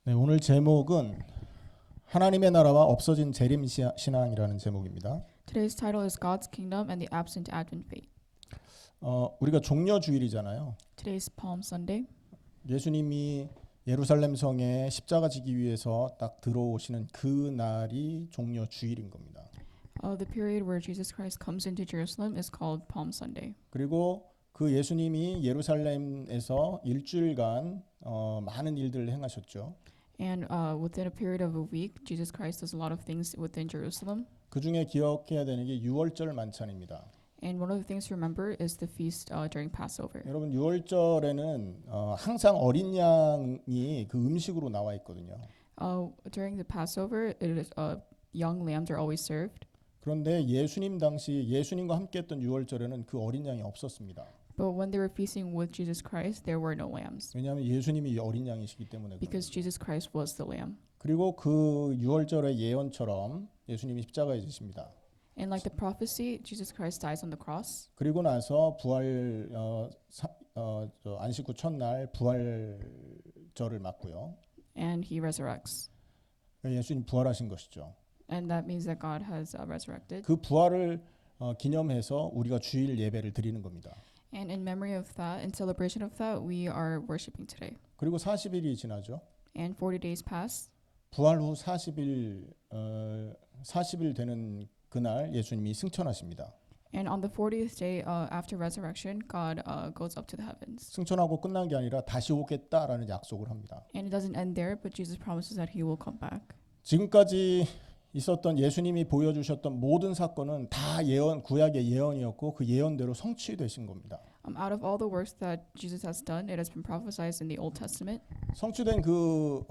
네, 오늘 제목은 하나님의 나라와 없어진 재림 신앙이라는 제목입니다. Today's title is God's Kingdom and the Absent Advent Faith. 우리가 종려주일이잖아요. Today's Palm Sunday. 예수님이 예루살렘 성에 십자가 지기 위해서 딱 들어오시는 그 날이 종려주일인 겁니다. The period where Jesus Christ comes into Jerusalem is called Palm Sunday. 그리고 그 예수님이 예루살렘에서 일주일간 많은 일들을 행하셨죠. And within a period of a week, Jesus Christ does a lot of things within Jerusalem. 그 중에 기억해야 되는 게 유월절 만찬입니다. And one of the things to remember is the feast during Passover. 여러분 유월절에는 항상 어린 양이 그 음식으로 나와 있거든요. During the Passover, it is, young lambs are always served. 그런데 예수님 당시 예수님과 함께했던 유월절에는 그 어린 양이 없었습니다. But when they were feasting with Jesus Christ, there were no lambs. 왜냐하면 예수님이 어린 양이시기 때문에. Because Jesus Christ was the lamb. 그리고 그 유월절의 예언처럼 예수님이 십자가에 지십니다. And like the prophecy, Jesus Christ dies on the cross. 그리고 나서 부활 안식 후 첫날 부활절을 맞고요. And he resurrects. 예수님 부활하신 것이죠. And that means that God has resurrected. 그 부활을 기념해서 우리가 주일 예배를 드리는 겁니다. And in memory of that, in celebration of that, we are worshiping today. 그리고 40일이 지나죠. And 40 days pass. 부활 후 40일 되는 그날 예수님이 승천하십니다. And on the 40th day after resurrection, God goes up to the heavens. 승천하고 끝난 게 아니라 다시 오겠다라는 약속을 합니다. And it doesn't end there, but Jesus promises that he will come back. 지금까지 있었던 예수님이 보여주셨던 모든 사건은 다 예언, 구약의 예언이었고 그 예언대로 성취되신 겁니다. Out of all the works that Jesus has done, it has been prophesied in the Old Testament. 성취된 그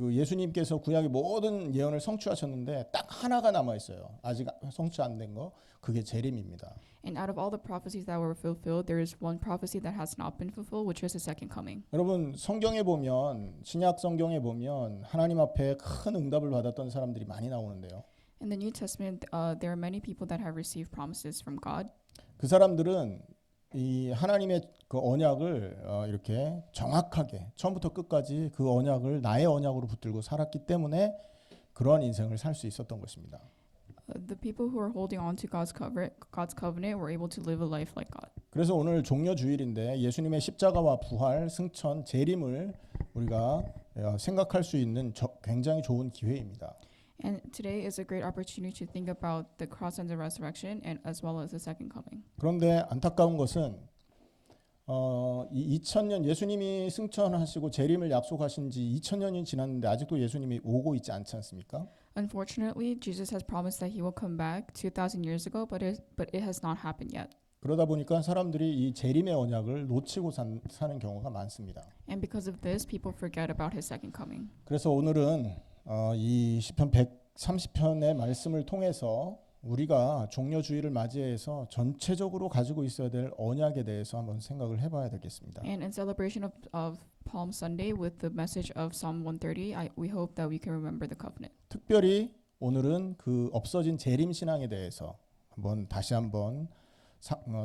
예수님께서 구약의 모든 예언을 성취하셨는데 딱 하나가 남아 있어요. 아직 성취 안 된 거. 그게 재림입니다. And out of all the prophecies that were fulfilled, there is one prophecy that has not been fulfilled, which is the second coming. 여러분 성경에 보면 신약 성경에 보면 하나님 앞에 큰 응답을 받았던 사람들이 많이 나오는데요. In the New Testament, there are many people that have received promises from God. 그 사람들은 이 하나님의 그 언약을 이렇게 정확하게 처음부터 끝까지 그 언약을 나의 언약으로 붙들고 살았기 때문에 그러한 인생을 살 수 있었던 것입니다. The people who are holding on to God's covenant were able to live a life like God. 그래서 오늘 종려주일인데 예수님의 십자가와 부활, 승천, 재림을 우리가 생각할 수 있는 굉장히 좋은 기회입니다. And today is a great opportunity to think about the cross and the resurrection, and as well as the second coming. 그런데 안타까운 것은 이 2000년 예수님이 승천하시고 재림을 약속하신 지 2000년이 지났는데 아직도 예수님이 오고 있지 않지 않습니까? Unfortunately, Jesus has promised that he will come back 2,000 years ago, but it has not happened yet. 그러다 보니까 사람들이 이 재림의 언약을 놓치고 사는 경우가 많습니다. And because of this, people forget about his second coming. 그래서 오늘은 이 시편 130편의 말씀을 통해서 우리가 종려주일을 맞이해서 전체적으로 가지고 있어야 될 언약에 대해서 한번 생각을 해봐야 되겠습니다. And in celebration of Palm Sunday with the message of Psalm 130, we hope that we can remember the covenant. 특별히 오늘은 그 없어진 재림 신앙에 대해서 다시 한번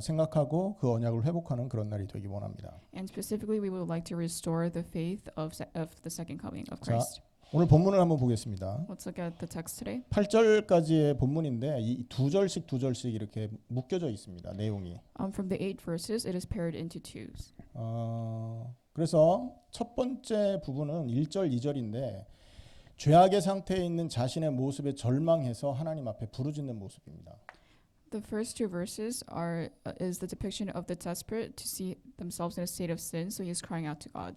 생각하고 그 언약을 회복하는 그런 날이 되기 원합니다. And specifically, we would like to restore the faith of the second coming of Christ. 오늘 본문을 한번 보겠습니다. Let's look at the text today. 8절까지의 본문인데 이 두 절씩 이렇게 묶여져 있습니다. 내용이. From the 8 verses, it is paired into twos. 그래서 첫 번째 부분은 1절, 2절인데 죄악의 상태에 있는 자신의 모습에 절망해서 하나님 앞에 부르짖는 모습입니다. The first 2 verses is the depiction of the desperate to see themselves in a state of sin, so he is crying out to God.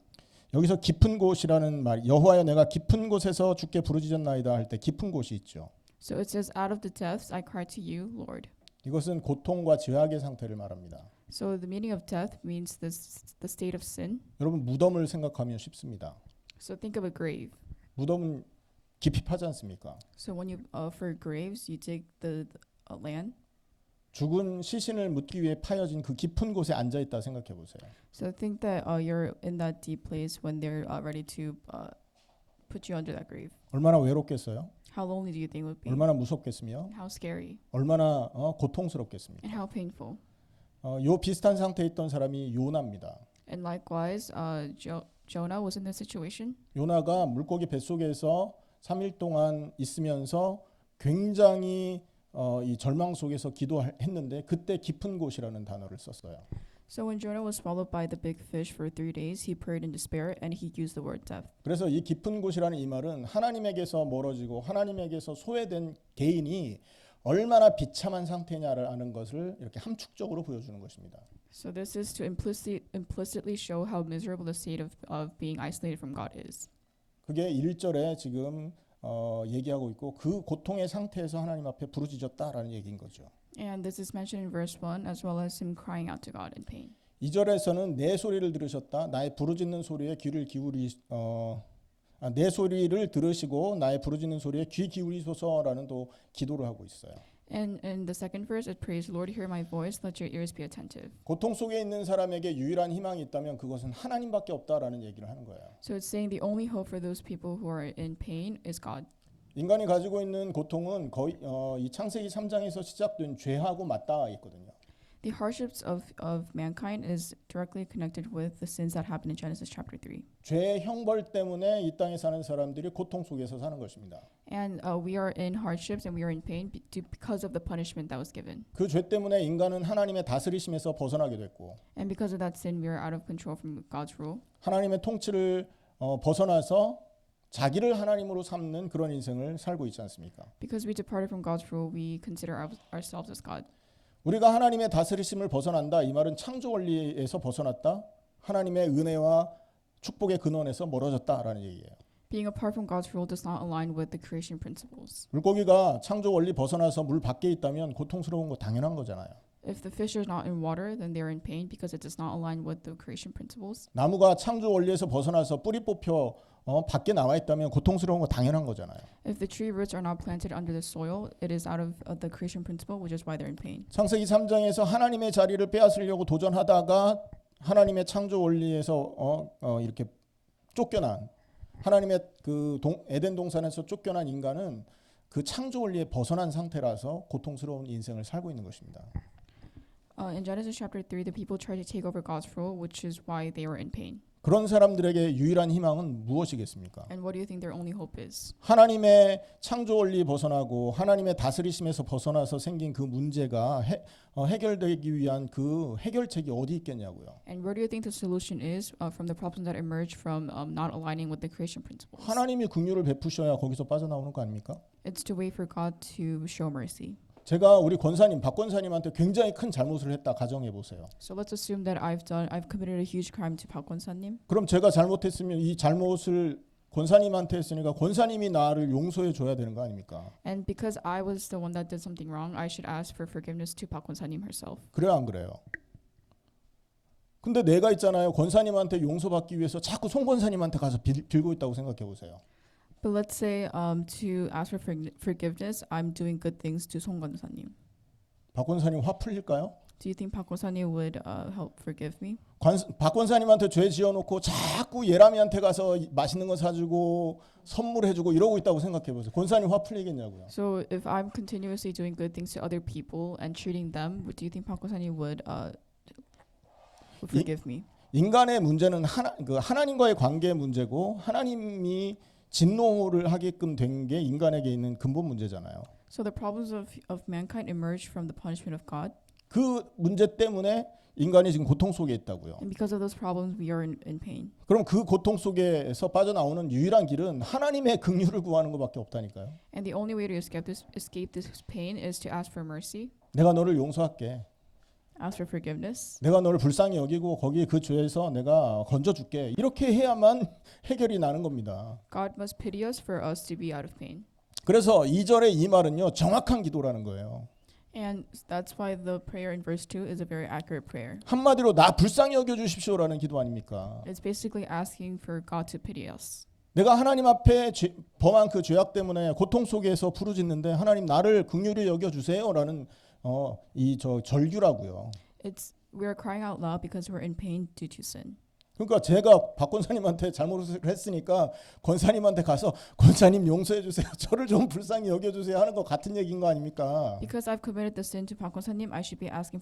여기서 깊은 곳이라는 말, 여호와여 내가 깊은 곳에서 주께 부르짖었나이다 할 때 깊은 곳이 있죠. So it says, out of the depths I cry to you, Lord. 이것은 고통과 죄악의 상태를 말합니다. So the meaning of death means the state of sin. 여러분 무덤을 생각하면 쉽습니다. So think of a grave. 무덤은 깊이 파지 않습니까? So when you for graves, you dig the land. 죽은 시신을 묻기 위해 파여진 그 깊은 곳에 앉아 있다 생각해 보세요. So think that you're in that deep place when they're ready to put you under that grave. 얼마나 외롭겠어요? How lonely do you think it would be? 얼마나 무섭겠으며? How scary? 얼마나 고통스럽겠습니까? And how painful? 요 비슷한 상태에 있던 사람이 요나입니다. And likewise, Jonah was in this situation? 요나가 물고기 뱃속에서 3일 동안 있으면서 굉장히 이 절망 속에서 기도했는데 그때 깊은 곳이라는 단어를 썼어요. So when Jonah was swallowed by the big fish for 3 days, he prayed in despair and he used the word depth. 그래서 이 깊은 곳이라는 이 말은 하나님에게서 멀어지고 하나님에게서 소외된 개인이 얼마나 비참한 상태냐를 아는 것을 이렇게 함축적으로 보여주는 것입니다. So this is to implicitly show how miserable the state of being isolated from God is. 그게 1절에 지금 얘기하고 있고 그 고통의 상태에서 하나님 앞에 부르짖었다라는 얘기인 거죠. And this is mentioned in verse 1 as well as him crying out to God in pain. 2절에서는 내 소리를 들으셨다. 나의 부르짖는 소리에 귀를 내 소리를 들으시고 나의 부르짖는 소리에 귀 기울이소서라는 또 기도를 하고 있어요. And in the second verse it prays, Lord, hear my voice, let your ears be attentive. 고통 속에 있는 사람에게 유일한 희망이 있다면 그것은 하나님밖에 없다라는 얘기를 하는 거예요. So it's saying the only hope for those people who are in pain is God. 인간이 가지고 있는 고통은 거의 이 창세기 3장에서 시작된 죄하고 맞닿아 있거든요. The hardships of mankind is directly connected with the sins that happened in Genesis chapter 3. 죄의 형벌 때문에 이 땅에 사는 사람들이 고통 속에서 사는 것입니다. And we are in hardships and we are in pain because of the punishment that was given. 그 죄 때문에 인간은 하나님의 다스리심에서 벗어나게 됐고 And because of that sin, we are out of control from God's rule. 하나님의 통치를 벗어나서 자기를 하나님으로 삼는 그런 인생을 살고 있지 않습니까? Because we departed from God's rule, we consider ourselves as God. 우리가 하나님의 다스리심을 벗어난다. 이 말은 창조 원리에서 벗어났다. 하나님의 은혜와 축복의 근원에서 멀어졌다라는 얘기예요. Being apart from God's rule does not align with the creation principles. 물고기가 창조 원리 벗어나서 물 밖에 있다면 고통스러운 거 당연한 거잖아요. If the fish are not in water, then they are in pain because it does not align with the creation principles. 나무가 창조 원리에서 벗어나서 뿌리 뽑혀 밖에 나와 있다면 고통스러운 거 당연한 거잖아요. If the tree roots are not planted under the soil, it is out of the creation principle, which is why they're in pain. 창세기 3장에서 하나님의 자리를 빼앗으려고 도전하다가 하나님의 창조 원리에서 이렇게 쫓겨난 하나님의 그 에덴 동산에서 쫓겨난 인간은 그 창조 원리에 벗어난 상태라서 고통스러운 인생을 살고 있는 것입니다. In Genesis chapter 3, the people tried to take over God's rule, which is why they were in pain. 그런 사람들에게 유일한 희망은 무엇이겠습니까? And what do you think their only hope is? 하나님의 창조 원리 벗어나고 하나님의 다스리심에서 벗어나서 생긴 그 문제가 해결되기 위한 그 해결책이 어디 있겠냐고요. And where do you think the solution is from the problems that emerge from not aligning with the creation principles? 하나님이 긍휼을 베푸셔야 거기서 빠져나오는 거 아닙니까? It's to wait for God to show mercy. 제가 우리 권사님, 박 권사님한테 굉장히 큰 잘못을 했다 가정해 보세요. So let's assume that I've committed a huge crime to Park Won-sa님. 그럼 제가 잘못했으면 이 잘못을 권사님한테 했으니까 권사님이 나를 용서해 줘야 되는 거 아닙니까? And because I was the one that did something wrong, I should ask for forgiveness to Park Won-sa님 herself. 그래요, 안 그래요? 근데 내가 있잖아요. 권사님한테 용서받기 위해서 자꾸 송 권사님한테 가서 빌고 있다고 생각해 보세요. But let's say to ask for forgiveness, I'm doing good things to 송 권사님. 박 권사님 화 풀릴까요? Do you think Park Won-sa님 would help forgive me? 박 권사님한테 죄 지어놓고 자꾸 예람이한테 가서 맛있는 거 사주고 선물해주고 이러고 있다고 생각해 보세요. 권사님 화 풀리겠냐고요. So if I'm continuously doing good things to other people and treating them, do you think Park Won-sa님 would forgive me? 인간의 문제는 하나님과의 관계의 문제고 하나님이 진노를 하게끔 된 게 인간에게 있는 근본 문제잖아요. So the problems of mankind emerge from the punishment of God. 그 문제 때문에 인간이 지금 고통 속에 있다고요. And because of those problems, we are in pain. 그럼 그 고통 속에서 빠져나오는 유일한 길은 하나님의 긍휼을 구하는 것밖에 없다니까요. And the only way to escape this pain is to ask for mercy, 내가 너를 용서할게. ask for forgiveness. 내가 너를 불쌍히 여기고 거기에 그 죄에서 내가 건져줄게. 이렇게 해야만 해결이 나는 겁니다. God must pity us for us to be out of pain. 그래서 2절의 이 말은요. 정확한 기도라는 거예요. And that's why the prayer in verse 2 is a very accurate prayer. 한마디로 나 불쌍히 여겨주십시오라는 기도 아닙니까? It's basically asking for God to pity us. 내가 하나님 앞에 범한 그 죄악 때문에 고통 속에서 부르짖는데 하나님 나를 긍휼히 여겨주세요라는 이 절규라고요. We are crying out loud because we're in pain due to sin. 그러니까 제가 박 권사님한테 잘못을 했으니까 권사님한테 가서 권사님 용서해 주세요. 저를 좀 불쌍히 여겨 주세요 하는 거 같은 얘기인 거 아닙니까? Because I've committed the sin to Park Won-sa님, I should be asking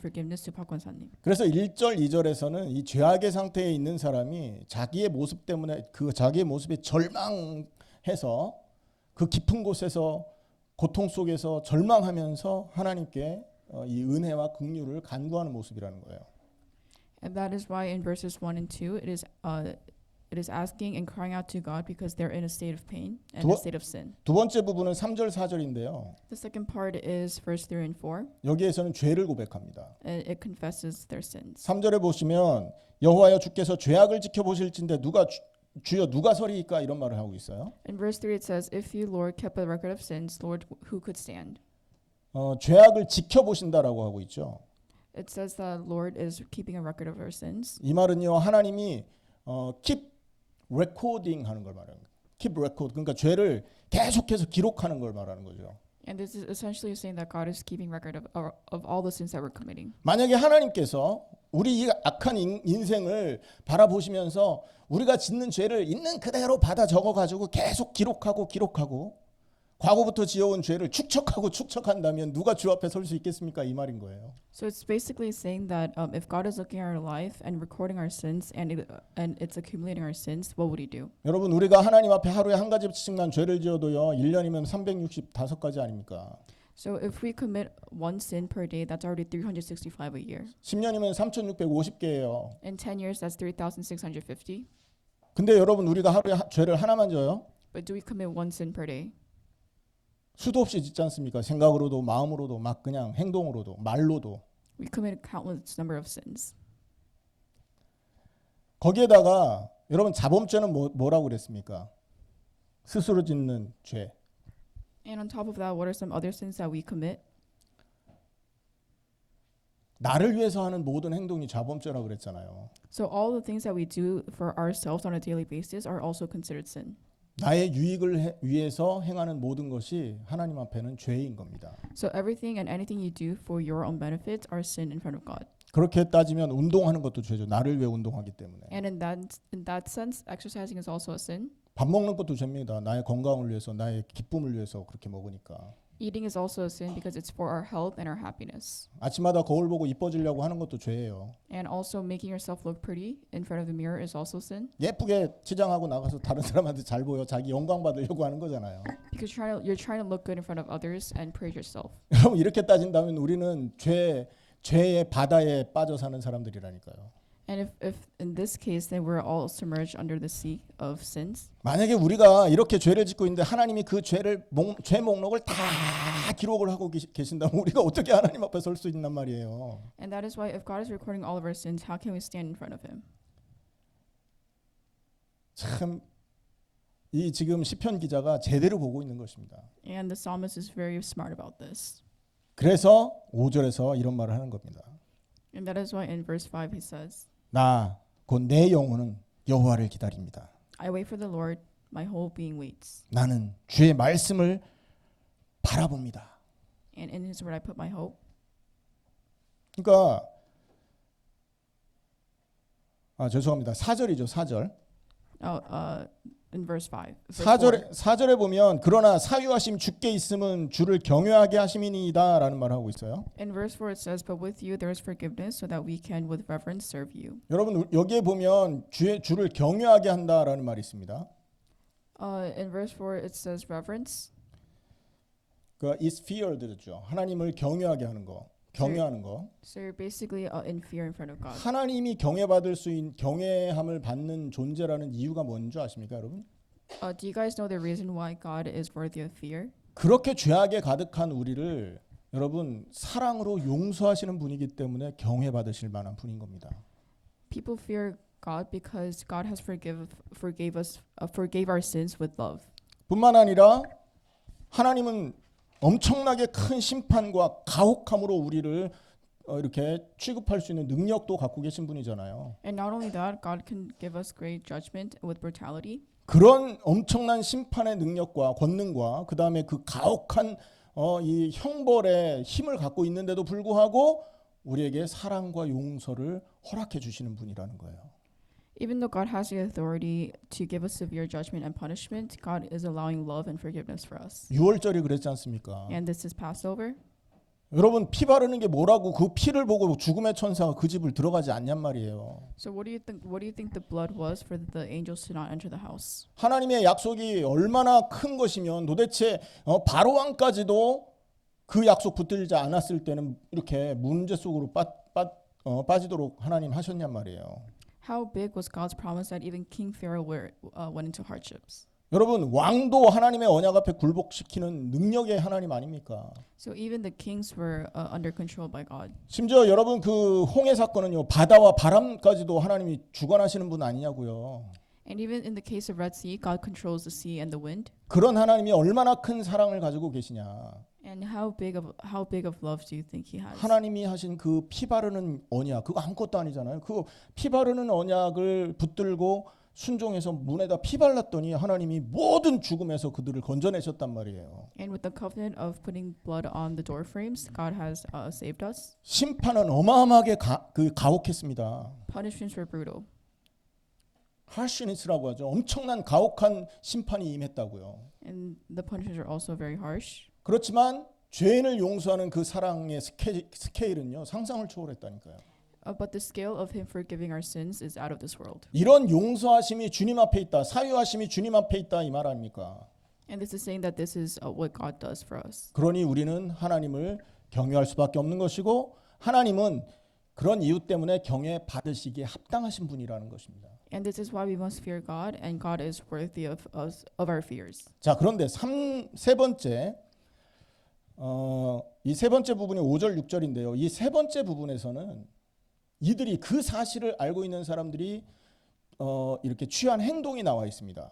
forgiveness to Park Won-sa님. 그래서 1절 2절에서는 이 죄악의 상태에 있는 사람이 자기의 모습 때문에 그 자기의 모습에 절망해서 그 깊은 곳에서 고통 속에서 절망하면서 하나님께 이 은혜와 긍휼을 간구하는 모습이라는 거예요. And that is why in verses 1 and 2 it is asking and crying out to God because they're in a state of pain and a state of sin. 두 번째 부분은 3절 4절인데요. The second part is verse 3 and 4. 여기에서는 죄를 고백합니다. And it confesses their sins. 3절에 보시면 여호와여 주께서 죄악을 지켜보실진데 주여 누가 서리이까 이런 말을 하고 있어요. In verse 3 it says, If you, Lord, kept a record of sins, Lord, who could stand? 죄악을 지켜보신다라고 하고 있죠. It says that Lord is keeping a record of our sins. 이 말은요 하나님이 keep recording 하는 걸 말하는 거예요. keep record 그러니까 죄를 계속해서 기록하는 걸 말하는 거죠. And this is essentially saying that God is keeping record of all the sins that we're committing. 만약에 하나님께서 우리 이 악한 인생을 바라보시면서 우리가 짓는 죄를 있는 그대로 받아 적어가지고 계속 기록하고 과거부터 지어온 죄를 축적한다면 누가 주 앞에 설 수 있겠습니까? 이 말인 거예요. So it's basically saying that if God is looking at our life and recording our sins and it's accumulating our sins, what would He do? 여러분 우리가 하나님 앞에 하루에 한 가지씩만 죄를 지어도요 1년이면 365가지 아닙니까? So if we commit one sin per day, that's already 365 a year. 10년이면 3,650개예요. In 10 years, that's 3,650. 근데 여러분 우리가 하루에 죄를 하나만 져요? But do we commit one sin per day? 수도 없이 짓지 않습니까? 생각으로도 마음으로도 막 그냥 행동으로도 말로도. We commit a countless number of sins. 거기에다가 여러분 자범죄는 뭐라고 그랬습니까? 스스로 짓는 죄. And on top of that, what are some other sins that we commit? 나를 위해서 하는 모든 행동이 자범죄라고 그랬잖아요. So all the things that we do for ourselves on a daily basis are also considered sin. 나의 유익을 위해서 행하는 모든 것이 하나님 앞에는 죄인 겁니다. So everything and anything you do for your own benefits are sin in front of God. 그렇게 따지면 운동하는 것도 죄죠. 나를 위해 운동하기 때문에. And in that sense, exercising is also a sin. 밥 먹는 것도 죄입니다. 나의 건강을 위해서, 나의 기쁨을 위해서 그렇게 먹으니까. Eating is also a sin because it's for our health and our happiness. 아침마다 거울 보고 이뻐지려고 하는 것도 죄예요. And also making yourself look pretty in front of the mirror is also sin. 예쁘게 치장하고 나가서 다른 사람한테 잘 보여 자기 영광 받으려고 하는 거잖아요. Because you're trying to look good in front of others and praise yourself. 여러분 이렇게 따진다면 우리는 죄의 바다에 빠져 사는 사람들이라니까요. And if in this case, then we're all submerged under the sea of sins. 만약에 우리가 이렇게 죄를 짓고 있는데 하나님이 그 죄 목록을 다 기록을 하고 계신다면 우리가 어떻게 하나님 앞에 설 수 있단 말이에요. And that is why if God is recording all of our sins, how can we stand in front of Him? 참 이 지금 시편 기자가 제대로 보고 있는 것입니다. And the psalmist is very smart about this. 그래서 5절에서 이런 말을 하는 겁니다. And that is why in verse 5 he says, 나 곧 내 영혼은 여호와를 기다립니다. I wait for the Lord, my whole being waits. 나는 주의 말씀을 바라봅니다. And in His word I put my hope. 그러니까 죄송합니다. 4절이죠. 4절. In verse 5. 4절에 보면 그러나 사유하심 주께 있음은 주를 경외하게 하심이니이다라는 말을 하고 있어요. In verse 4 it says, But with you there is forgiveness so that we can with reverence serve you. 여러분 여기에 보면 주를 경외하게 한다라는 말이 있습니다. In verse 4 it says reverence. 그 is feared죠. 하나님을 경외하게 하는 거. 경외하는 거. So you're basically in fear in front of God. 하나님이 경외받을 수 있는 경외함을 받는 존재라는 이유가 뭔지 아십니까, 여러분? Do you guys know the reason why God is worthy of fear? 그렇게 죄악에 가득한 우리를 여러분 사랑으로 용서하시는 분이기 때문에 경외받으실 만한 분인 겁니다. People fear God because God has forgave our sins with love. 뿐만 아니라 하나님은 엄청나게 큰 심판과 가혹함으로 우리를 이렇게 취급할 수 있는 능력도 갖고 계신 분이잖아요. And not only that, God can give us great judgment with brutality. 그런 엄청난 심판의 능력과 권능과 그 다음에 그 가혹한 이 형벌의 힘을 갖고 있는데도 불구하고 우리에게 사랑과 용서를 허락해 주시는 분이라는 거예요. Even though God has the authority to give us severe judgment and punishment, God is allowing love and forgiveness for us. 6월절이 그랬지 않습니까? And this is Passover. 여러분 피 바르는 게 뭐라고 그 피를 보고 죽음의 천사가 그 집을 들어가지 않냔 말이에요. So what do you think? What do you think the blood was for the angels to not enter the house? 하나님의 약속이 얼마나 큰 것이면 도대체 바로 왕까지도 그 약속 붙들지 않았을 때는 이렇게 문제 속으로 빠지도록 하나님 하셨냔 말이에요. How big was God's promise that even King Pharaoh went into hardships? 여러분 왕도 하나님의 언약 앞에 굴복시키는 능력의 하나님 아닙니까? So even the kings were under control by God. 심지어 여러분 그 홍해 사건은요 바다와 바람까지도 하나님이 주관하시는 분 아니냐고요. And even in the case of Red Sea, God controls the sea and the wind. 그런 하나님이 얼마나 큰 사랑을 가지고 계시냐. And how big of love do you think He has? 하나님이 하신 그 피 바르는 언약 그거 아무것도 아니잖아요. 그 피 바르는 언약을 붙들고 순종해서 문에다 피 발랐더니 하나님이 모든 죽음에서 그들을 건져내셨단 말이에요. And with the covenant of putting blood on the door frames, God has saved us. 심판은 어마어마하게 가혹했습니다. Punishments were brutal. 하시니스라고 하죠. 엄청난 가혹한 심판이 임했다고요. And the punishments are also very harsh. 그렇지만 죄인을 용서하는 그 사랑의 스케일은요 상상을 초월했다니까요. But the scale of Him forgiving our sins is out of this world. 이런 용서하심이 주님 앞에 있다, 사유하심이 주님 앞에 있다 이 말 아닙니까? And this is saying that this is what God does for us. 그러니 우리는 하나님을 경외할 수밖에 없는 것이고 하나님은 그런 이유 때문에 경외 받으시기에 합당하신 분이라는 것입니다. And this is why we must fear God, and God is worthy of us of our fears. 자, 그런데 세 번째 이 세 번째 부분이 5절 6절인데요. 이 세 번째 부분에서는 이들이 그 사실을 알고 있는 사람들이 이렇게 취한 행동이 나와 있습니다.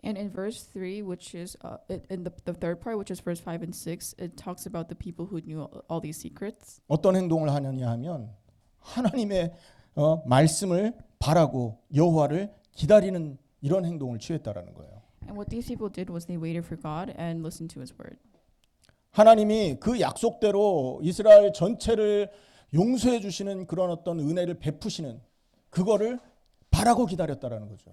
And in verse 3, which is in the third part, which is verse 5 and 6, it talks about the people who knew all these secrets. 어떤 행동을 하느냐 하면 하나님의 말씀을 바라고 여호와를 기다리는 이런 행동을 취했다라는 거예요. And what these people did was they waited for God and listened to His word. 하나님이 그 약속대로 이스라엘 전체를 용서해 주시는 그런 어떤 은혜를 베푸시는 그거를 바라고 기다렸다라는 거죠.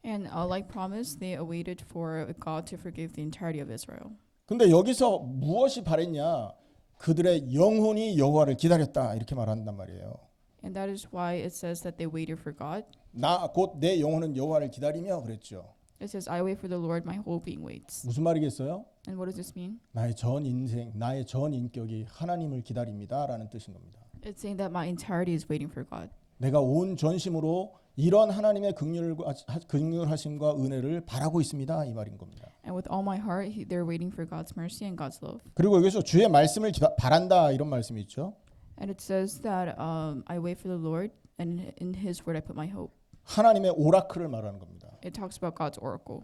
And like promised, they awaited for God to forgive the entirety of Israel. 근데 여기서 무엇이 바랬냐? 그들의 영혼이 여호와를 기다렸다 이렇게 말한단 말이에요. And that is why it says that they waited for God. 나 곧 내 영혼은 여호와를 기다리며 그랬죠. It says, I wait for the Lord, my whole being waits. 무슨 말이겠어요? And what does this mean? 나의 전 인생, 나의 전 인격이 하나님을 기다립니다라는 뜻인 겁니다. It's saying that my entirety is waiting for God. 내가 온 전심으로 이런 하나님의 긍휼하심과 은혜를 바라고 있습니다 이 말인 겁니다. And with all my heart, they're waiting for God's mercy and God's love. 그리고 여기서 주의 말씀을 바란다 이런 말씀이 있죠. And it says that I wait for the Lord, and in His word I put my hope. 하나님의 오라클을 말하는 겁니다. It talks about God's oracle.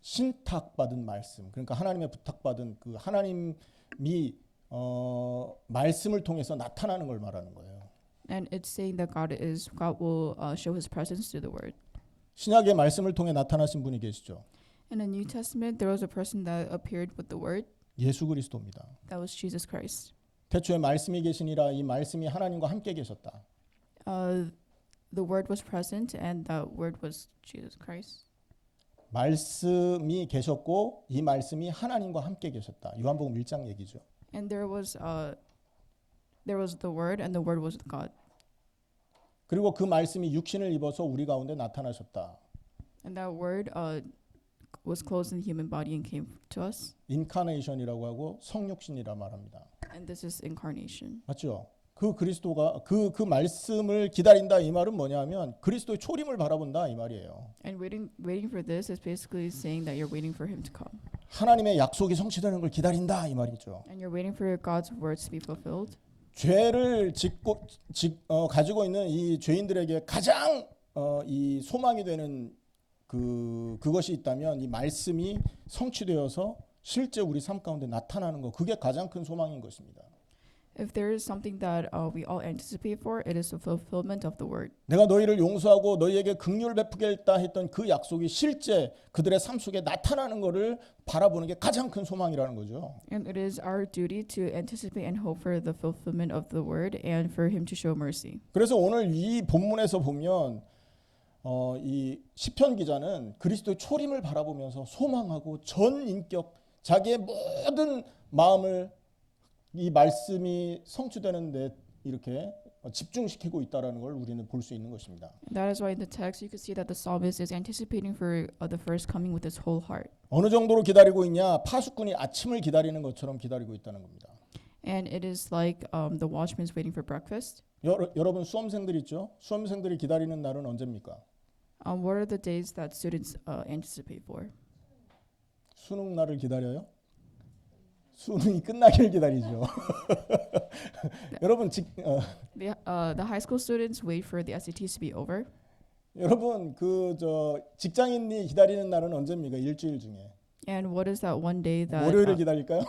신탁받은 말씀. 그러니까 하나님의 부탁받은 그 하나님이 말씀을 통해서 나타나는 걸 말하는 거예요. And it's saying that God will show His presence through the word. 신약의 말씀을 통해 나타나신 분이 계시죠. In the New Testament, there was a person that appeared with the word. 예수 그리스도입니다. That was Jesus Christ. 태초에 말씀이 계시니라 이 말씀이 하나님과 함께 계셨다. The word was present, and that word was Jesus Christ. 말씀이 계셨고 이 말씀이 하나님과 함께 계셨다. 요한복음 1장 얘기죠. And there was the word, and the word was with God. 그리고 그 말씀이 육신을 입어서 우리 가운데 나타나셨다. And that word was clothed in the human body and came to us. 인카네이션이라고 하고 성육신이라 말합니다. And this is incarnation. 맞죠? 그 그리스도가 그 말씀을 기다린다 이 말은 뭐냐면 그리스도의 초림을 바라본다 이 말이에요. And waiting for this is basically saying that you're waiting for Him to come. 하나님의 약속이 성취되는 걸 기다린다 이 말이죠. And you're waiting for God's words to be fulfilled. 죄를 가지고 있는 이 죄인들에게 가장 이 소망이 되는 그것이 있다면 이 말씀이 성취되어서 실제 우리 삶 가운데 나타나는 것 그게 가장 큰 소망인 것입니다. If there is something that we all anticipate for, it is the fulfillment of the word. 내가 너희를 용서하고 너희에게 긍휼을 베푸겠다 했던 그 약속이 실제 그들의 삶 속에 나타나는 것을 바라보는 게 가장 큰 소망이라는 거죠. And it is our duty to anticipate and hope for the fulfillment of the word and for him to show mercy. 그래서 오늘 이 본문에서 보면 이 시편 기자는 그리스도의 초림을 바라보면서 소망하고 전 인격 자기의 모든 마음을 이 말씀이 성취되는 데 이렇게 집중시키고 있다라는 걸 우리는 볼 수 있는 것입니다. That is why in the text you can see that the psalmist is anticipating for the first coming with his whole heart. 어느 정도로 기다리고 있냐? 파수꾼이 아침을 기다리는 것처럼 기다리고 있다는 겁니다. And it is like the watchman's waiting for breakfast. 여러분 수험생들 있죠? 수험생들이 기다리는 날은 언제입니까? What are the days that students anticipate for? 수능 날을 기다려요? 수능이 끝나길 기다리죠. 여러분 The high school students wait for the SATs to be over. 여러분 직장인이 기다리는 날은 언제입니까? 일주일 중에. And what is that one day that 월요일을 기다릴까요?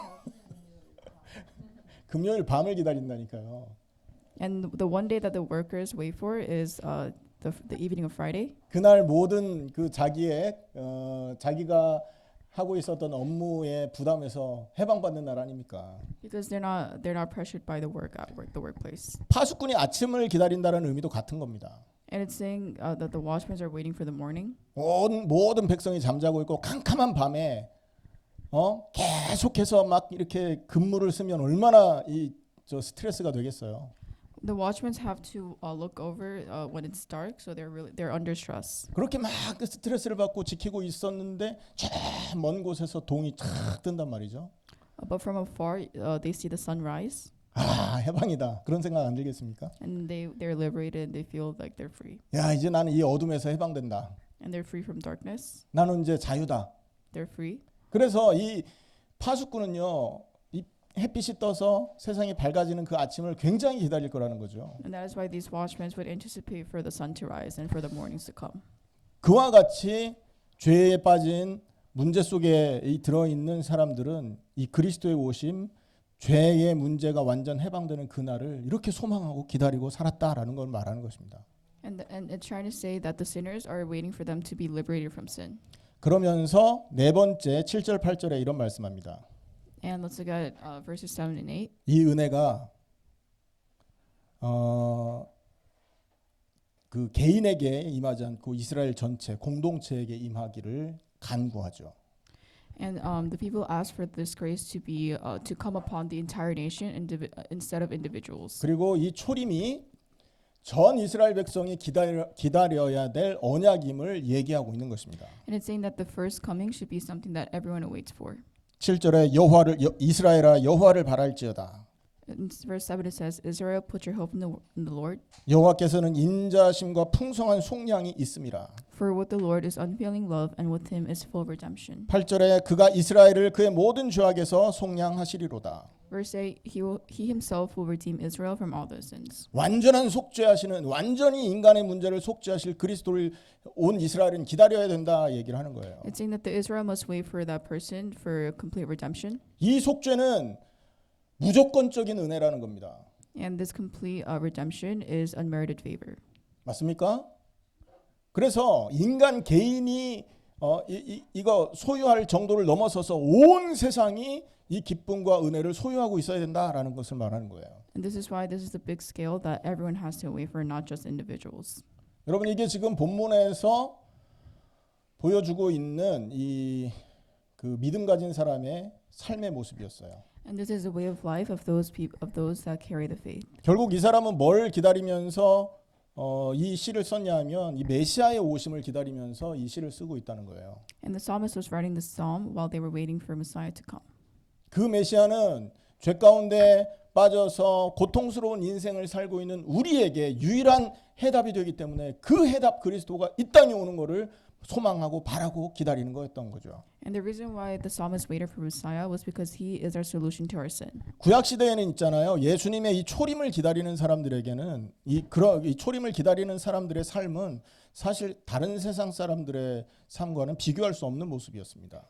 금요일 밤을 기다린다니까요. and the one day that the workers wait for is the evening of Friday. 그날 모든 그 자기가 하고 있었던 업무의 부담에서 해방받는 날 아닙니까? Because they're not pressured by the workplace. 파수꾼이 아침을 기다린다는 의미도 같은 겁니다. And it's saying that the watchmen are waiting for the morning. 모든 백성이 잠자고 있고 캄캄한 밤에 계속해서 막 이렇게 근무를 쓰면 얼마나 스트레스가 되겠어요. The watchmen have to look over when it's dark, so they're under stress. 그렇게 막 그 스트레스를 받고 지키고 있었는데 저 먼 곳에서 동이 탁 뜬단 말이죠. But from afar, they see the sun rise, 아, 해방이다. 그런 생각 안 들겠습니까? and they're liberated. And they feel like they're free, 야, 이제 나는 이 어둠에서 해방된다. and they're free from darkness. 나는 이제 자유다. They're free. 그래서 이 파수꾼은요, 이 햇빛이 떠서 세상이 밝아지는 그 아침을 굉장히 기다릴 거라는 거죠. And that is why these watchmen would anticipate for the sun to rise and for the mornings to come. 그와 같이 죄에 빠진 문제 속에 들어있는 사람들은 이 그리스도의 오심, 죄의 문제가 완전 해방되는 그날을 이렇게 소망하고 기다리고 살았다라는 걸 말하는 것입니다. And it's trying to say that the sinners are waiting for them to be liberated from sin. 그러면서 네 번째 7절 8절에 이런 말씀합니다. And let's look at verses 7 and 8. 이 은혜가 그 개인에게 임하지 않고 이스라엘 전체 공동체에게 임하기를 간구하죠. And the people ask for this grace to be to come upon the entire nation instead of individuals. 그리고 이 초림이 전 이스라엘 백성이 기다려야 될 언약임을 얘기하고 있는 것입니다. And it's saying that the first coming should be something that everyone awaits for. 7절에 이스라엘아 여호와를 바랄지어다. In verse 7 it says, Israel, put your hope in the Lord. 여호와께서는 인자심과 풍성한 속량이 있음이라. For with the Lord is unfailing love, and with him is full redemption. 8절에 그가 이스라엘을 그의 모든 죄악에서 속량하시리로다. Verse 8, he himself will redeem Israel from all their sins. 완전한 속죄하시는 완전히 인간의 문제를 속죄하실 그리스도를 온 이스라엘은 기다려야 된다 얘기를 하는 거예요. It's saying that the Israel must wait for that person for complete redemption. 이 속죄는 무조건적인 은혜라는 겁니다. And this complete redemption is unmerited favor. 맞습니까? 그래서 인간 개인이 이거 소유할 정도를 넘어서서 온 세상이 이 기쁨과 은혜를 소유하고 있어야 된다라는 것을 말하는 거예요. And this is why this is the big scale that everyone has to wait for, not just individuals. 여러분 이게 지금 본문에서 보여주고 있는 이 그 믿음 가진 사람의 삶의 모습이었어요. And this is the way of life of those that carry the faith. 결국 이 사람은 뭘 기다리면서 이 시를 썼냐면 이 메시아의 오심을 기다리면서 이 시를 쓰고 있다는 거예요. And the psalmist was writing this psalm while they were waiting for Messiah to come. 그 메시아는 죄 가운데 빠져서 고통스러운 인생을 살고 있는 우리에게 유일한 해답이 되기 때문에 그 해답 그리스도가 이 땅에 오는 것을 소망하고 바라고 기다리는 거였던 거죠. And the reason why the psalmist waited for Messiah was because he is our solution to our sin. 구약 시대에는 있잖아요. 예수님의 이 초림을 기다리는 사람들에게는 이 초림을 기다리는 사람들의 삶은 사실 다른 세상 사람들의 삶과는 비교할 수 없는 모습이었습니다.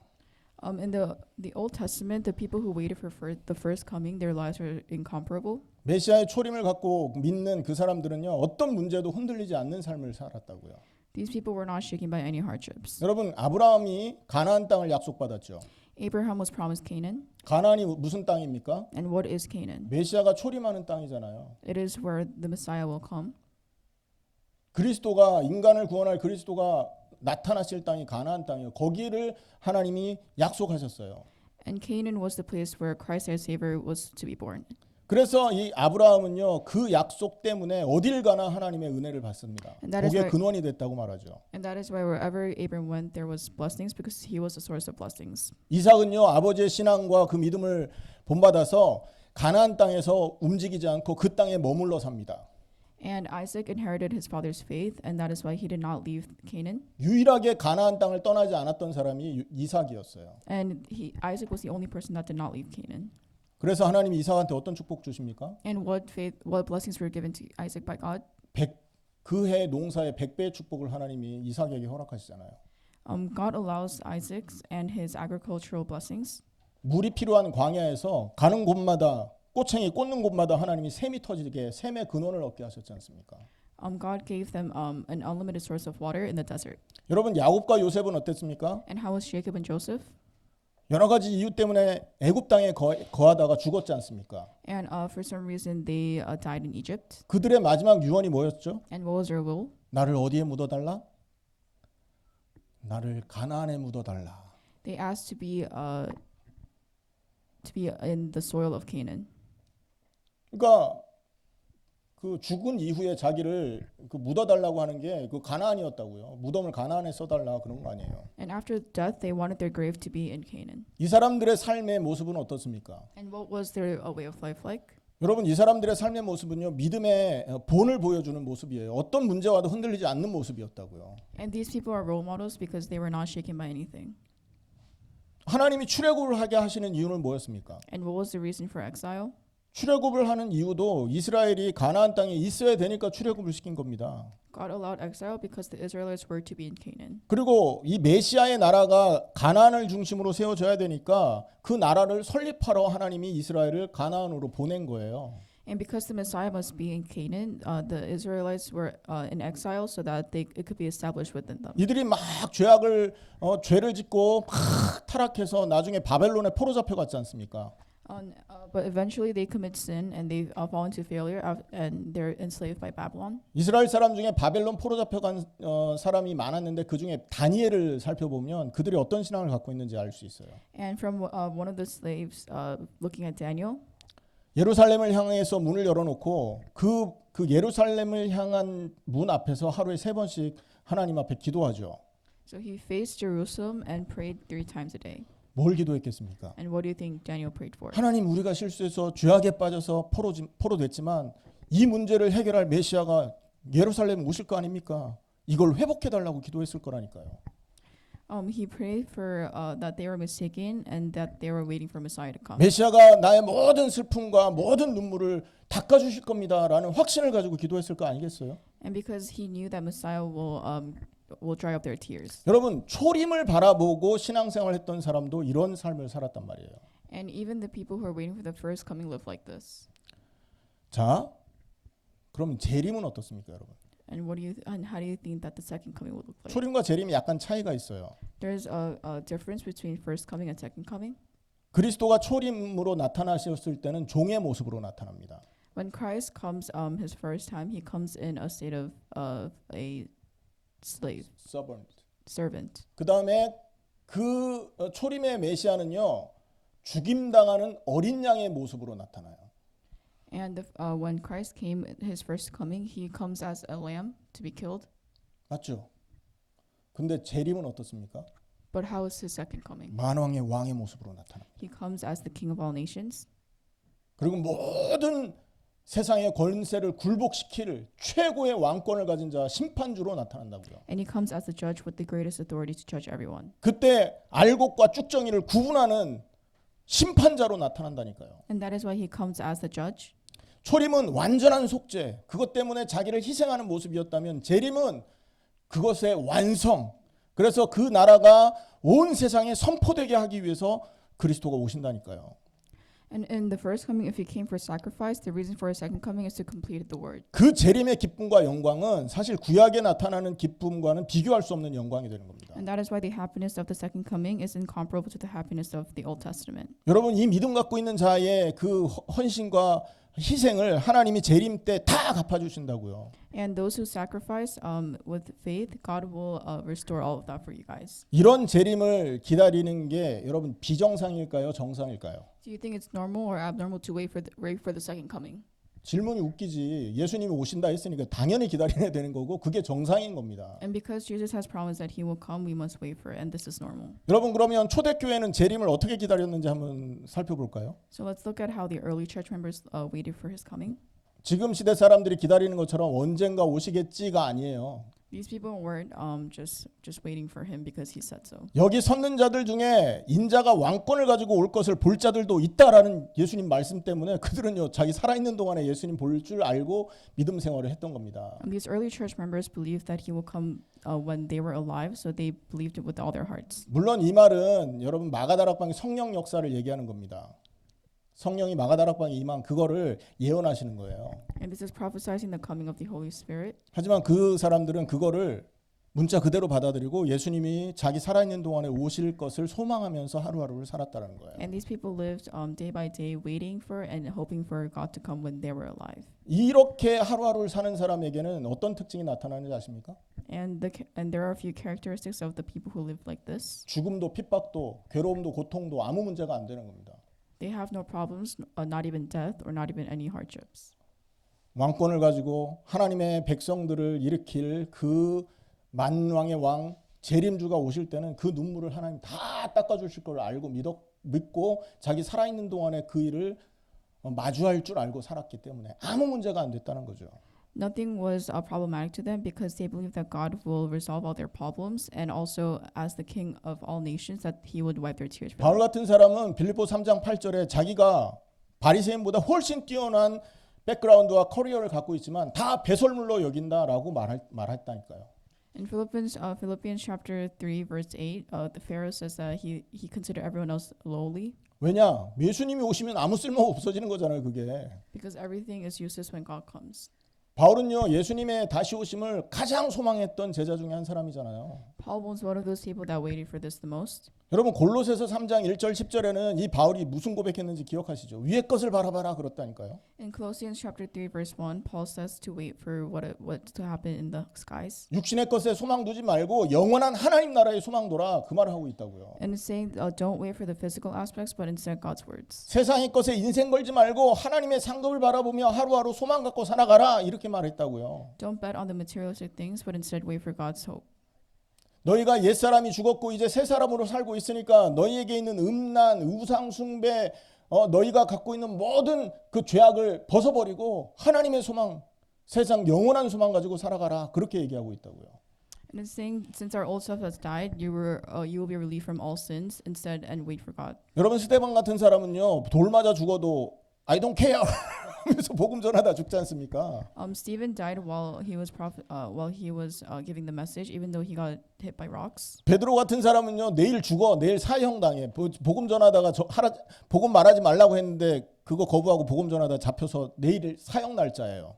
In the Old Testament, the people who waited for the first coming, their lives were incomparable. 메시아의 초림을 갖고 믿는 그 사람들은요, 어떤 문제도 흔들리지 않는 삶을 살았다고요. These people were not shaken by any hardships. 여러분, 아브라함이 가나안 땅을 약속받았죠. Abraham was promised Canaan. 가나안이 무슨 땅입니까? And what is Canaan? 메시아가 초림하는 땅이잖아요. It is where the Messiah will come. 그리스도가, 인간을 구원할 그리스도가 나타나실 땅이 가나안 땅이에요. 거기를 하나님이 약속하셨어요. And Canaan was the place where Christ our Savior was to be born. 그래서 이 아브라함은요, 그 약속 때문에 어딜 가나 하나님의 은혜를 받습니다. And that is 그게 why- 근원이 됐다고 말하죠. And that is why wherever Abram went, there was blessings because he was the source of blessings. 이삭은요, 아버지의 신앙과 그 믿음을 본받아서 가나안 땅에서 움직이지 않고 그 땅에 머물러 삽니다. And Isaac inherited his father's faith, and that is why he did not leave Canaan. 유일하게 가나안 땅을 떠나지 않았던 사람이 이삭이었어요. And Isaac was the only person that did not leave Canaan. 그래서 하나님이 이삭한테 어떤 축복 주십니까? And what blessings were given to Isaac by God? 그해 농사의 100배의 축복을 하나님이 이삭에게 허락하시잖아요. God allows Isaac's and his agricultural blessings. 물이 필요한 광야에서 가는 곳마다 꼬챙이 꽂는 곳마다 하나님이 샘이 터지게 샘의 근원을 얻게 하셨지 않습니까? God gave them an unlimited source of water in the desert. 여러분, 야곱과 요셉은 어땠습니까? And how was Jacob and Joseph? 여러 가지 이유 때문에 애굽 땅에 거하다가 죽었지 않습니까? And for some reason they died in Egypt. 그들의 마지막 유언이 뭐였죠? And what was their will? 나를 어디에 묻어달라? 나를 가나안에 묻어달라. They asked to be in the soil of Canaan. 그러니까 그 죽은 이후에 자기를 그 묻어달라고 하는 게 그 가나안이었다고요. 무덤을 가나안에 써달라 그런 거 아니에요. And after death, they wanted their grave to be in Canaan. 이 사람들의 삶의 모습은 어떻습니까? And what was their way of life like? 여러분, 이 사람들의 삶의 모습은요, 믿음의 본을 보여주는 모습이에요. 어떤 문제와도 흔들리지 않는 모습이었다고요. And these people are role models because they were not shaken by anything. 하나님이 출애굽을 하게 하시는 이유는 뭐였습니까? And what was the reason for exile? 출애굽을 하는 이유도 이스라엘이 가나안 땅에 있어야 되니까 출애굽을 시킨 겁니다. God allowed exile because the Israelites were to be in Canaan. 그리고 이 메시아의 나라가 가나안을 중심으로 세워져야 되니까 그 나라를 설립하러 하나님이 이스라엘을 가나안으로 보낸 거예요. And because the Messiah must be in Canaan, the Israelites were in exile so that it could be established within them. 이들이 막 죄를 짓고 막 타락해서 나중에 바벨론에 포로 잡혀갔지 않습니까? But eventually they commit sin and they fall into failure and they're enslaved by Babylon. 이스라엘 사람 중에 바벨론 포로 잡혀간 사람이 많았는데 그 중에 다니엘을 살펴보면 그들이 어떤 신앙을 갖고 있는지 알 수 있어요. And from one of the slaves looking at Daniel, 예루살렘을 향해서 문을 열어놓고 그 예루살렘을 향한 문 앞에서 하루에 3번씩 하나님 앞에 기도하죠. so he faced Jerusalem and prayed 3 times a day. 뭘 기도했겠습니까? And what do you think Daniel prayed for? 하나님, 우리가 실수해서 죄악에 빠져서 포로 됐지만 이 문제를 해결할 메시아가 예루살렘에 오실 거 아닙니까? 이걸 회복해달라고 기도했을 거라니까요. He prayed for that they were mistaken and that they were waiting for Messiah to come. 메시아가 나의 모든 슬픔과 모든 눈물을 닦아주실 겁니다라는 확신을 가지고 기도했을 거 아니겠어요? And because he knew that Messiah will dry up their tears. 여러분, 초림을 바라보고 신앙생활했던 사람도 이런 삶을 살았단 말이에요. And even the people who are waiting for the first coming live like this. 자, 그럼 재림은 어떻습니까, 여러분? And how do you think that the second coming will look like? 초림과 재림이 약간 차이가 있어요. There's a difference between first coming and second coming. 그리스도가 초림으로 나타나셨을 때는 종의 모습으로 나타납니다. When Christ comes his first time, he comes in a state of a slave, servant. 그 다음에 그 초림의 메시아는요, 죽임당하는 어린 양의 모습으로 나타나요. And when Christ came, his first coming, he comes as a lamb to be killed. 맞죠? 근데 재림은 어떻습니까? But how is his second coming? 만왕의 왕의 모습으로 나타납니다. He comes as the king of all nations. 그리고 모든 세상의 권세를 굴복시킬 최고의 왕권을 가진 자 심판주로 나타난다고요. And he comes as the judge with the greatest authority to judge everyone. 그때 알곡과 쭉정이를 구분하는 심판자로 나타난다니까요. And that is why he comes as the judge. 초림은 완전한 속죄, 그것 때문에 자기를 희생하는 모습이었다면 재림은 그것의 완성, 그래서 그 나라가 온 세상에 선포되게 하기 위해서 그리스도가 오신다니까요. And in the first coming, if he came for sacrifice, the reason for his second coming is to complete the word. 그 재림의 기쁨과 영광은 사실 구약에 나타나는 기쁨과는 비교할 수 없는 영광이 되는 겁니다. And that is why the happiness of the second coming is incomparable to the happiness of the Old Testament. 여러분 이 믿음 갖고 있는 자의 그 헌신과 희생을 하나님이 재림 때 다 갚아주신다고요. And those who sacrifice with faith, God will restore all of that for you guys. 이런 재림을 기다리는 게 여러분 비정상일까요? 정상일까요? Do you think it's normal or abnormal to wait for the second coming? 질문이 웃기지. 예수님이 오신다 했으니까 당연히 기다려야 되는 거고 그게 정상인 겁니다. And because Jesus has promised that he will come, we must wait for it, and this is normal. 여러분 그러면 초대교회는 재림을 어떻게 기다렸는지 한번 살펴볼까요? So let's look at how the early church members waited for his coming. 지금 시대 사람들이 기다리는 것처럼 언젠가 오시겠지가 아니에요. These people weren't just waiting for him because he said so. 여기 섰는 자들 중에 인자가 왕권을 가지고 올 것을 볼 자들도 있다라는 예수님 말씀 때문에 그들은요 자기 살아있는 동안에 예수님 볼 줄 알고 믿음 생활을 했던 겁니다. And these early church members believed that he will come when they were alive, so they believed it with all their hearts. 물론 이 말은 여러분 마가다락방의 성령 역사를 얘기하는 겁니다. 성령이 마가다락방에 임한 그거를 예언하시는 거예요. And this is prophesying the coming of the Holy Spirit. 하지만 그 사람들은 그거를 문자 그대로 받아들이고 예수님이 자기 살아있는 동안에 오실 것을 소망하면서 하루하루를 살았다는 거예요. And these people lived day by day waiting for and hoping for God to come when they were alive. 이렇게 하루하루를 사는 사람에게는 어떤 특징이 나타나는지 아십니까? And there are a few characteristics of the people who live like this. 죽음도 핍박도 괴로움도 고통도 아무 문제가 안 되는 겁니다. They have no problems, not even death or not even any hardships. 왕권을 가지고 하나님의 백성들을 일으킬 그 만왕의 왕 재림주가 오실 때는 그 눈물을 하나님 다 닦아주실 걸 알고 믿고 자기 살아있는 동안에 그 일을 마주할 줄 알고 살았기 때문에 아무 문제가 안 됐다는 거죠. Nothing was problematic to them because they believed that God will resolve all their problems, and also as the King of all nations that He would wipe their tears for 바울 them. 같은 사람은 빌립보 3장 8절에 자기가 바리새인보다 훨씬 뛰어난 백그라운드와 커리어를 갖고 있지만 다 배설물로 여긴다라고 말했다니까요. In Philippians chapter 3 verse 8, the Pharaoh says that he considered everyone else lowly 왜냐? 예수님이 오시면 아무 쓸모 없어지는 거잖아요, 그게. because everything is useless when God comes. 바울은요 예수님의 다시 오심을 가장 소망했던 제자 중에 한 사람이잖아요. Paul was one of those people that waited for this the most. 여러분 골로새서 3장 1절 10절에는 이 바울이 무슨 고백했는지 기억하시죠? 위의 것을 바라봐라 그랬다니까요. In Colossians chapter 3 verse 1, Paul says to wait for what's to happen in the skies. 육신의 것에 소망 두지 말고 영원한 하나님 나라에 소망 둬라 그 말을 하고 있다고요. And it's saying don't wait for the physical aspects but instead God's words. 세상의 것에 인생 걸지 말고 하나님의 상급을 바라보며 하루하루 소망 갖고 살아가라 이렇게 말했다고요. Don't bet on the materialistic things but instead wait for God's hope. 너희가 옛사람이 죽었고 이제 새 사람으로 살고 있으니까 너희에게 있는 음란, 우상 숭배, 너희가 갖고 있는 모든 그 죄악을 벗어버리고 하나님의 소망, 세상 영원한 소망 가지고 살아가라 그렇게 얘기하고 있다고요. And it's saying since our old self has died, you will be relieved from all sins instead and wait for God. 여러분 스데반 같은 사람은요 돌 맞아 죽어도 I don't care 하면서 복음 전하다 죽지 않습니까? Stephen died while he was giving the message, even though he got hit by rocks. 베드로 같은 사람은요 내일 죽어 내일 사형당해 복음 전하다가 복음 말하지 말라고 했는데 그거 거부하고 복음 전하다 잡혀서 내일 사형 날짜예요.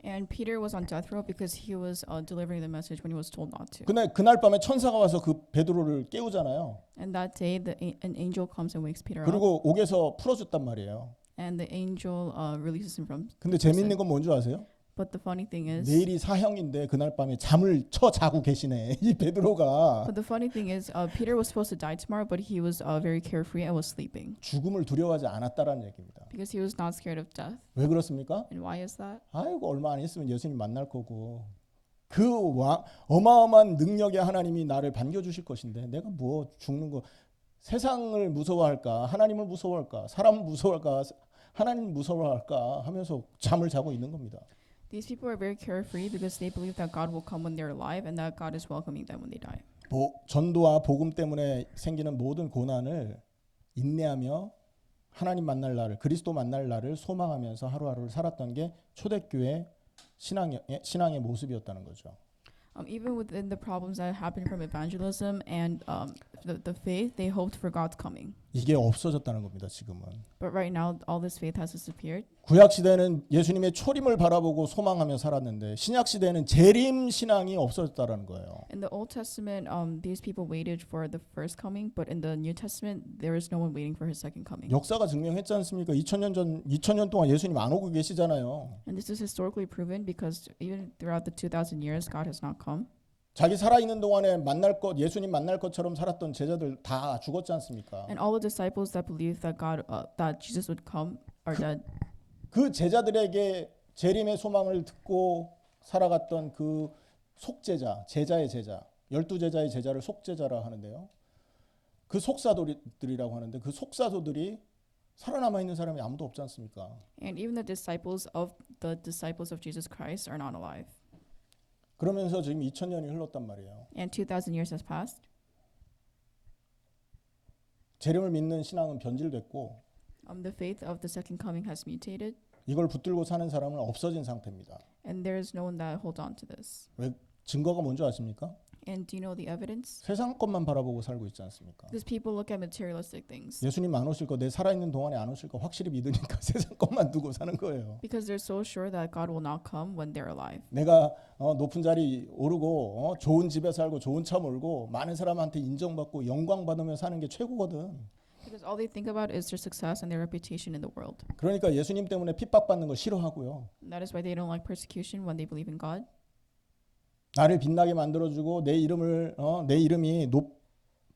And Peter was on death row because he was delivering the message when he was told not to. 근데 그날 밤에 천사가 와서 그 베드로를 깨우잖아요. And that day, an angel comes and wakes Peter up, 그리고 옥에서 풀어줬단 말이에요. and the angel releases him from. 근데 재밌는 건 뭔지 아세요? But the funny thing is, 내일이 사형인데 그날 밤에 잠을 쳐 자고 계시네. 이 베드로가 but the funny thing is, Peter was supposed to die tomorrow, but he was very carefree and was sleeping 죽음을 두려워하지 않았다라는 얘기입니다. because he was not scared of death. 왜 그렇습니까? And why is that? 아이고 얼마 안 있으면 예수님 만날 거고 그 어마어마한 능력의 하나님이 나를 반겨주실 것인데 내가 뭐 죽는 거 세상을 무서워할까 하나님을 무서워할까 사람을 무서워할까 하나님 무서워할까 하면서 잠을 자고 있는 겁니다. These people are very carefree because they believe that God will come when they're alive and that God is welcoming them when they die. 전도와 복음 때문에 생기는 모든 고난을 인내하며 하나님 만날 날을 그리스도 만날 날을 소망하면서 하루하루를 살았던 게 초대교회 신앙의 모습이었다는 거죠. Even within the problems that happened from evangelism and the faith, they hoped for God's coming. 이게 없어졌다는 겁니다. 지금은. But right now, all this faith has disappeared. 구약 시대는 예수님의 초림을 바라보고 소망하며 살았는데 신약 시대는 재림 신앙이 없어졌다라는 거예요. In the Old Testament, these people waited for the first coming, but in the New Testament, there is no one waiting for his second coming. 역사가 증명했지 않습니까? 2000년 동안 예수님 안 오고 계시잖아요. And this is historically proven because even throughout the 2000 years, God has not come. 자기 살아있는 동안에 예수님 만날 것처럼 살았던 제자들 다 죽었지 않습니까? And all the disciples that believed that that Jesus would come are dead. 그 제자들에게 재림의 소망을 듣고 살아갔던 그 속제자, 제자의 제자, 12제자의 제자를 속제자라 하는데요. 그 속사도들이라고 하는데 그 속사도들이 살아남아 있는 사람이 아무도 없지 않습니까? And even the disciples of Jesus Christ are not alive. 그러면서 지금 2000년이 흘렀단 말이에요. And 2000 years has passed. 재림을 믿는 신앙은 변질됐고 The faith of the second coming has mutated, 이걸 붙들고 사는 사람은 없어진 상태입니다. and there is no one that holds on to this. 왜 증거가 뭔지 아십니까? And do you know the evidence? 세상 것만 바라보고 살고 있지 않습니까? Because people look at materialistic things. 예수님 안 오실 거, 내 살아있는 동안에 안 오실 거 확실히 믿으니까 세상 것만 두고 사는 거예요. Because they're so sure that God will not come when they're alive. 내가 높은 자리 오르고 좋은 집에 살고 좋은 차 몰고 많은 사람한테 인정받고 영광 받으며 사는 게 최고거든. Because all they think about is their success and their reputation in the world. 그러니까 예수님 때문에 핍박받는 거 싫어하고요. And that is why they don't like persecution when they believe in God. 나를 빛나게 만들어주고 내 이름이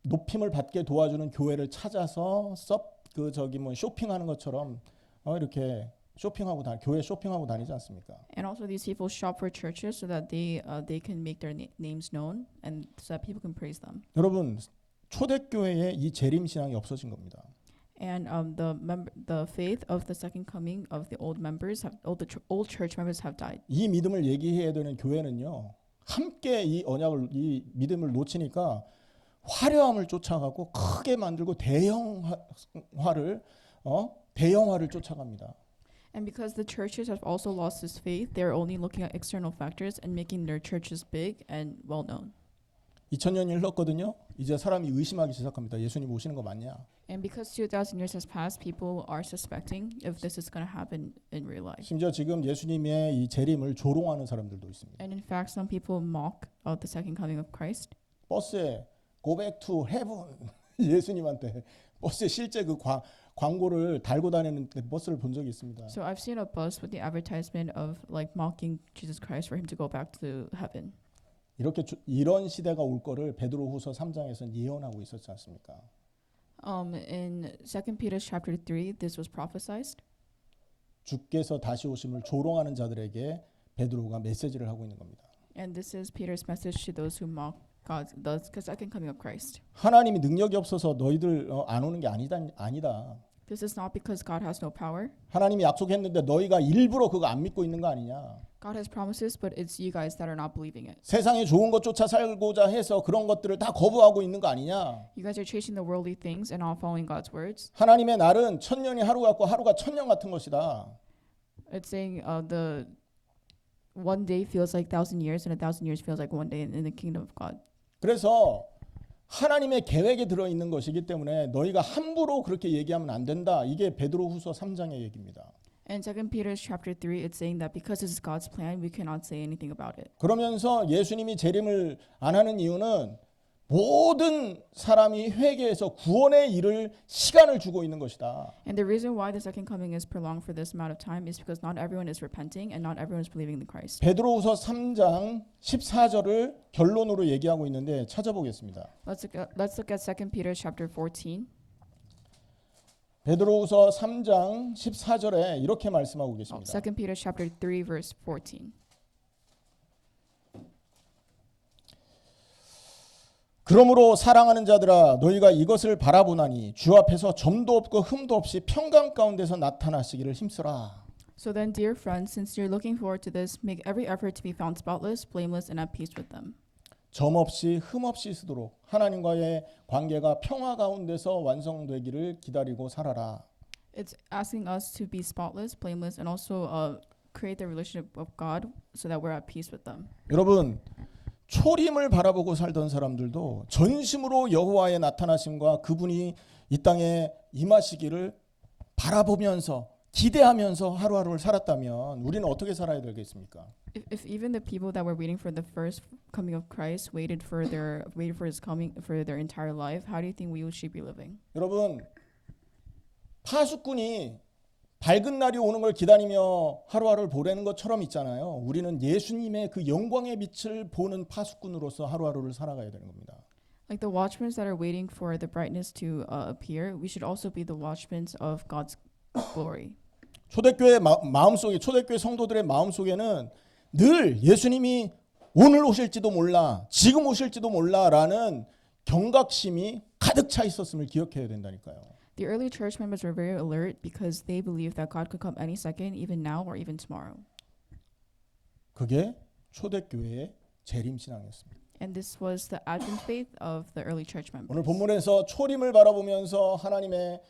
높임을 받게 도와주는 교회를 찾아서 쇼핑하는 것처럼 이렇게 교회 쇼핑하고 다니지 않습니까? And also these people shop for churches so that they can make their names known and so that people can praise them. 여러분 초대교회에 이 재림 신앙이 없어진 겁니다. And the faith of the second coming of the old members old church members have died. 이 믿음을 얘기해야 되는 교회는요. 함께 이 믿음을 놓치니까 화려함을 쫓아가고 크게 만들고 대형화를 쫓아갑니다. And because the churches have also lost this faith, they're only looking at external factors and making their churches big and well known. 2000년이 흘렀거든요. 이제 사람이 의심하기 시작합니다. 예수님 오시는 거 맞냐? And because 2000 years has passed, people are suspecting if this is going to happen in real life. 심지어 지금 예수님의 이 재림을 조롱하는 사람들도 있습니다. And in fact, some people mock the second coming of Christ. 버스에 Go back to heaven 예수님한테 버스에 실제 그 광고를 달고 다니는 버스를 본 적이 있습니다. So I've seen a bus with the advertisement of like mocking Jesus Christ for him to go back to heaven. 이런 시대가 올 거를 베드로후서 3장에서는 예언하고 있었지 않습니까? In 2 Peter chapter 3, this was prophesied. 주께서 다시 오심을 조롱하는 자들에게 베드로가 메시지를 하고 있는 겁니다. And this is Peter's message to those who mock the second coming of Christ. 하나님이 능력이 없어서 너희들 안 오는 게 아니다. This is not because God has no power. 하나님이 약속했는데 너희가 일부러 그거 안 믿고 있는 거 아니냐. God has promises, but it's you guys that are not believing it. 세상에 좋은 것 쫓아 살고자 해서 그런 것들을 다 거부하고 있는 거 아니냐. You guys are chasing the worldly things and not following God's words. 하나님의 날은 1000년이 하루 같고 하루가 1000년 같은 것이다. It's saying the one day feels like 1,000 years and 1,000 years feels like one day in the kingdom of God. 그래서 하나님의 계획에 들어 있는 것이기 때문에 너희가 함부로 그렇게 얘기하면 안 된다. 이게 베드로후서 3장의 얘기입니다. And 2 Peter chapter 3, it's saying that because this is God's plan, we cannot say anything about it. 그러면서 예수님이 재림을 안 하는 이유는 모든 사람이 회개해서 구원의 일을 시간을 주고 있는 것이다. And the reason why the second coming is prolonged for this amount of time is because not everyone is repenting and not everyone is believing in Christ. 베드로후서 3장 14절을 결론으로 얘기하고 있는데 찾아보겠습니다. Let's look at 2 Peter chapter 14. 베드로후서 3장 14절에 이렇게 말씀하고 계십니다. 2 Peter chapter 3 verse 14. 그러므로 사랑하는 자들아 너희가 이것을 바라보나니 주 앞에서 점도 없고 흠도 없이 평강 가운데서 나타나시기를 힘쓰라. So then, dear friends, since you're looking forward to this, make every effort to be found spotless, blameless, and at peace with them. 점 없이 흠 없이 있도록 하나님과의 관계가 평화 가운데서 완성되기를 기다리고 살아라. It's asking us to be spotless, blameless, and also create the relationship of God so that we're at peace with them. 여러분 초림을 바라보고 살던 사람들도 전심으로 여호와의 나타나심과 그분이 이 땅에 임하시기를 바라보면서 기대하면서 하루하루를 살았다면 우리는 어떻게 살아야 되겠습니까? If even the people that were waiting for the first coming of Christ waited for his coming for their entire life, how do you think we should be living? 여러분, 파수꾼이 밝은 날이 오는 걸 기다리며 하루하루를 보내는 것처럼 있잖아요. 우리는 예수님의 그 영광의 빛을 보는 파수꾼으로서 하루하루를 살아가야 되는 겁니다. Like the watchmen that are waiting for the brightness to appear, we should also be the watchmen of God's glory. 초대교회 마음속에 초대교회 성도들의 마음속에는 늘 예수님이 오늘 오실지도 몰라, 지금 오실지도 몰라라는 경각심이 가득 차 있었음을 기억해야 된다니까요. The early church members were very alert because they believed that God could come any second, even now or even tomorrow. 그게 초대교회의 재림신앙이었습니다. And this was the Advent faith of the early church members. 오늘 본문에서 초림을 바라보면서 하나님의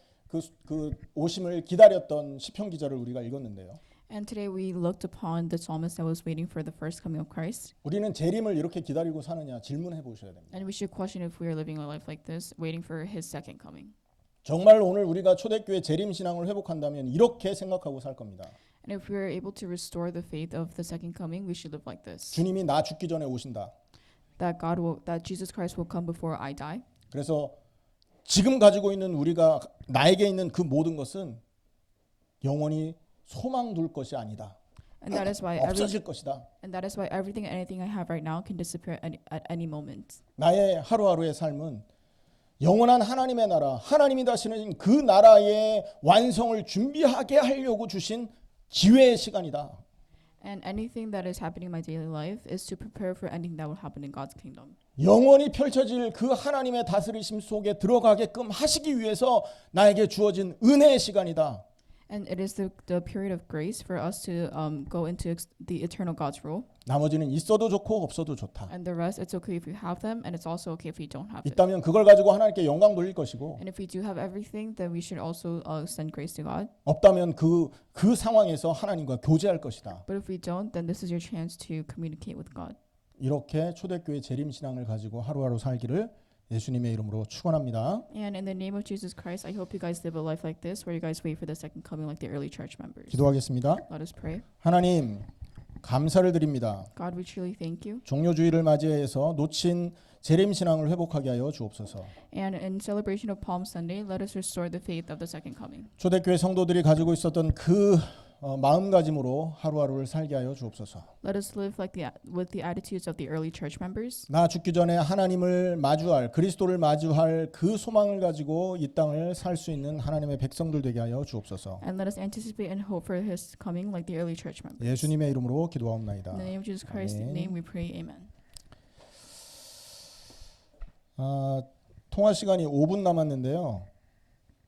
그 오심을 기다렸던 시편 기자를 우리가 읽었는데요. And today we looked upon the psalmist that was waiting for the first coming of Christ. 우리는 재림을 이렇게 기다리고 사느냐 질문해 보셔야 됩니다. And we should question if we are living a life like this, waiting for his second coming. 정말 오늘 우리가 초대교회 재림신앙을 회복한다면 이렇게 생각하고 살 겁니다. And if we are able to restore the faith of the second coming, we should live like this. 주님이 나 죽기 전에 오신다. That Jesus Christ will come before I die. 그래서 지금 가지고 있는 우리가 나에게 있는 그 모든 것은 영원히 소망 둘 것이 아니다. And that is why 없어질 것이다. everything and anything I have right now can disappear at any moment. 나의 하루하루의 삶은 영원한 하나님의 나라, 하나님이 다시는 그 나라의 완성을 준비하게 하려고 주신 기회의 시간이다. And anything that is happening in my daily life is to prepare for anything that will happen in God's kingdom. 영원히 펼쳐질 그 하나님의 다스리심 속에 들어가게끔 하시기 위해서 나에게 주어진 은혜의 시간이다. And it is the period of grace for us to go into the eternal God's rule. 나머지는 있어도 좋고 없어도 좋다. And the rest, it's okay if we have them, and it's also okay if we don't have it. 있다면 그걸 가지고 하나님께 영광 돌릴 것이고 And if we do have everything, then we should also send grace to God. 없다면 그 상황에서 하나님과 교제할 것이다. But if we don't, then this is your chance to communicate with God. 이렇게 초대교회 재림신앙을 가지고 하루하루 살기를 예수님의 이름으로 축원합니다. And in the name of Jesus Christ, I hope you guys live a life like this, where you guys wait for the second coming like the early church members. 기도하겠습니다. Let us pray. 하나님 감사를 드립니다. God, we truly thank you. 종료주의를 맞이해서 놓친 재림신앙을 회복하게 하여 주옵소서. And in celebration of Palm Sunday, let us restore the faith of the second coming. 초대교회 성도들이 가지고 있었던 그 마음가짐으로 하루하루를 살게 하여 주옵소서. Let us live with the attitudes of the early church members. 나 죽기 전에 하나님을 마주할 그리스도를 마주할 그 소망을 가지고 이 땅을 살 수 있는 하나님의 백성들 되게 하여 주옵소서. And let us anticipate and hope for his coming like the early church members. 예수님의 이름으로 기도하옵나이다. In the name of Jesus Christ's 아멘. name we pray, amen. 통화 시간이 5분 남았는데요.